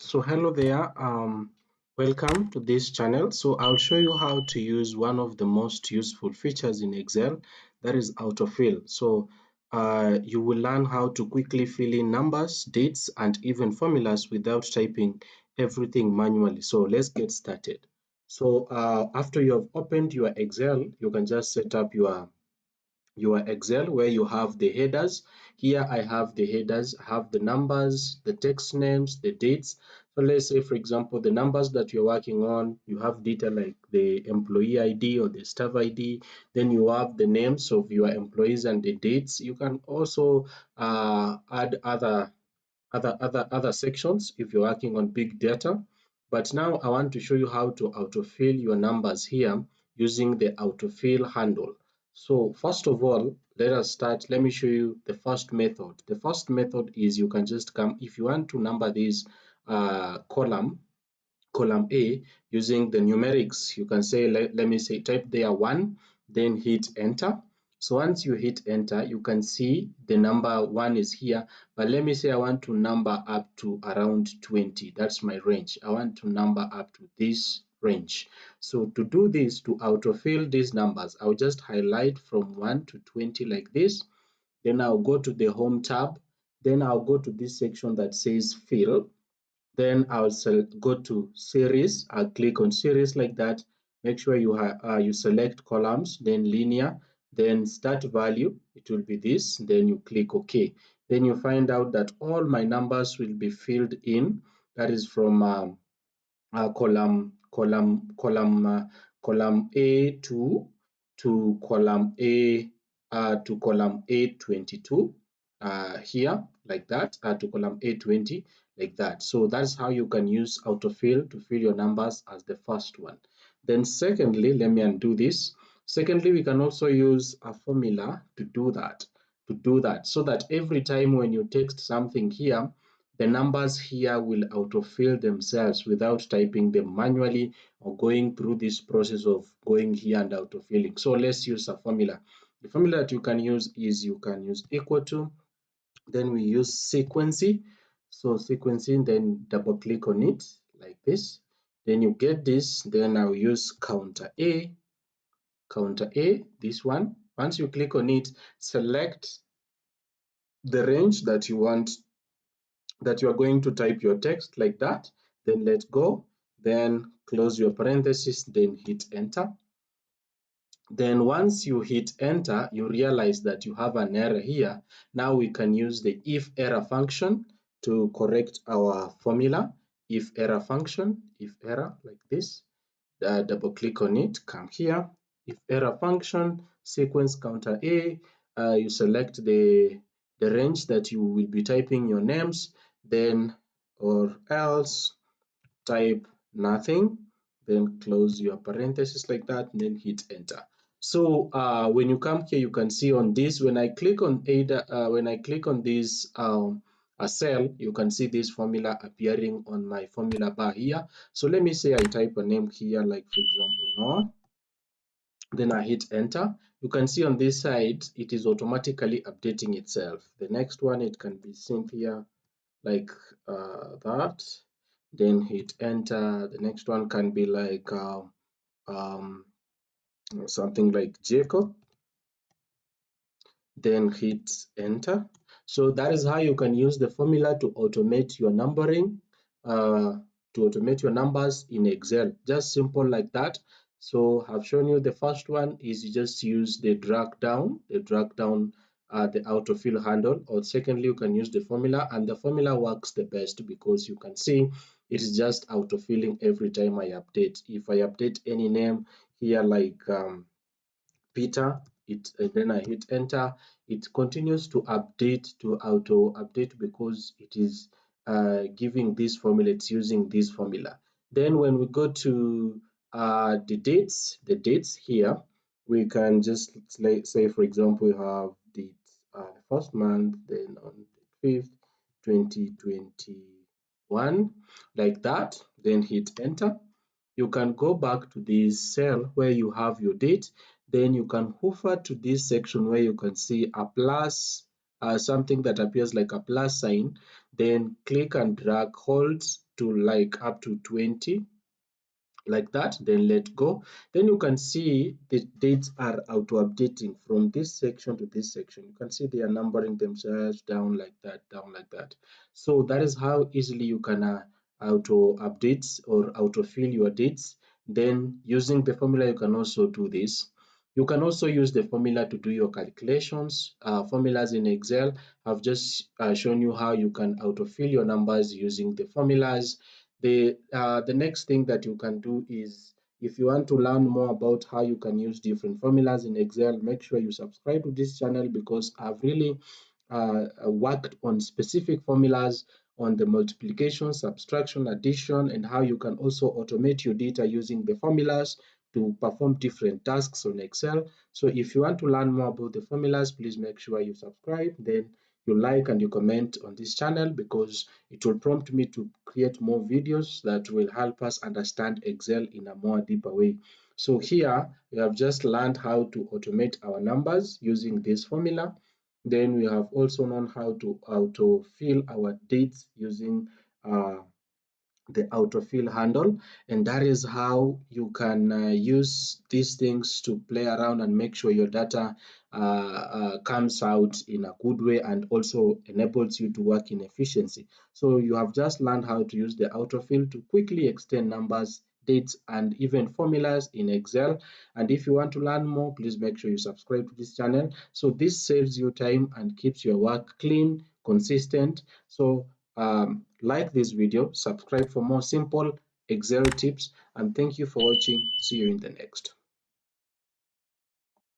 So hello there, welcome to this channel. So I'll show you how to use one of the most useful features in Excel, that is autofill. So you will learn how to quickly fill in numbers, dates, and even formulas without typing everything manually. So let's get started. So after you have opened your Excel, you can just set up your Excel where you have the headers. Here I have the headers, I have the numbers, the text names, the dates. So let's say, for example, the numbers that you're working on, you have data like the employee ID or the staff ID. Then you have the names of your employees and the dates. You can also add other sections if you're working on big data. But now I want to show you how to autofill your numbers here using the autofill handle. So first of all, let us start. Let me show you the first method. The first method is you can just come, if you want to number this column A using the numerics, you can say, let me say, type there 1, then hit enter. So once you hit enter, you can see the number 1 is here, but let me say I want to number up to around 20. That's my range. I want to number up to this range. So to do this, to autofill these numbers, I'll just highlight from 1 to 20 like this. Then I'll go to the home tab. Then I'll go to this section that says fill. Then I'll go to series. I'll click on series like that. Make sure you select columns, then linear, then start value. It will be this. Then you click OK. Then you find out that all my numbers will be filled in. That is from column A to column A22 here like that, to column A20 like that. So that's how you can use autofill to fill your numbers as the first one. Then secondly, let me undo this. Secondly, we can also use a formula to do that, so that every time when you text something here, the numbers here will autofill themselves without typing them manually or going through this process of going here and autofilling. So let's use a formula. The formula that you can use is you can use equal to, then we use sequencing. So sequencing, then double click on it like this. Then you get this, then I'll use counter A, this one. Once you click on it, select the range that you want, that you are going to type your text like that, then let go, then close your parenthesis, then hit enter. Then once you hit enter, you realize that you have an error here. Now we can use the if error function to correct our formula. If error function, if error like this, double click on it, come here, if error function, sequence counter A, you select the range that you will be typing your names, then or else type nothing, then close your parenthesis like that, and then hit enter. So when you come here, you can see on this, when I click on this a cell, you can see this formula appearing on my formula bar here. So let me say I type a name here, like for example, no, then I hit enter. You can see on this side, it is automatically updating itself. The next one, it can be Cynthia, like that, then hit enter. The next one can be like um, something like Jacob, then hit enter. So that is how you can use the formula to automate your numbering, to automate your numbers in Excel. Just simple like that. So I've shown you the first one is you just use the drag down, the autofill handle, or secondly, you can use the formula, and the formula works the best because you can see it is just autofilling every time I update. If I update any name here like Peter, then I hit enter, it continues to update, to auto update, because it is giving this formula, it's using this formula. Then when we go to the dates here, we can just say, for example, we have the first month, then on the 5th 2021 like that, then hit enter. You can go back to this cell where you have your date, then you can hover to this section where you can see a plus, something that appears like a plus sign, then click and drag, hold to like up to 20, like that, then let go. Then you can see the dates are auto updating from this section to this section. You can see they are numbering themselves down like that, down like that. So that is how easily you can auto update or auto fill your dates. Then using the formula, you can also do this. You can also use the formula to do your calculations. Formulas in Excel, I've just shown you how you can autofill your numbers using the formulas. The next thing that you can do is, if you want to learn more about how you can use different formulas in Excel, make sure you subscribe to this channel, because I've really worked on specific formulas on the multiplication, subtraction, addition, and how you can also automate your data using the formulas to perform different tasks on Excel. So if you want to learn more about the formulas, please make sure you subscribe, then you like and you comment on this channel, because it will prompt me to create more videos that will help us understand Excel in a more deeper way. So here we have just learned how to automate our numbers using this formula. Then we have also known how to autofill our dates using the autofill handle, and that is how you can use these things to play around and make sure your data comes out in a good way and also enables you to work in efficiency. So you have just learned how to use the autofill to quickly extend numbers, dates, and even formulas in Excel. And if you want to learn more, please make sure you subscribe to this channel. So this saves you time and keeps your work clean, consistent. So like this video, subscribe for more simple Excel tips, and thank you for watching. See you in the next.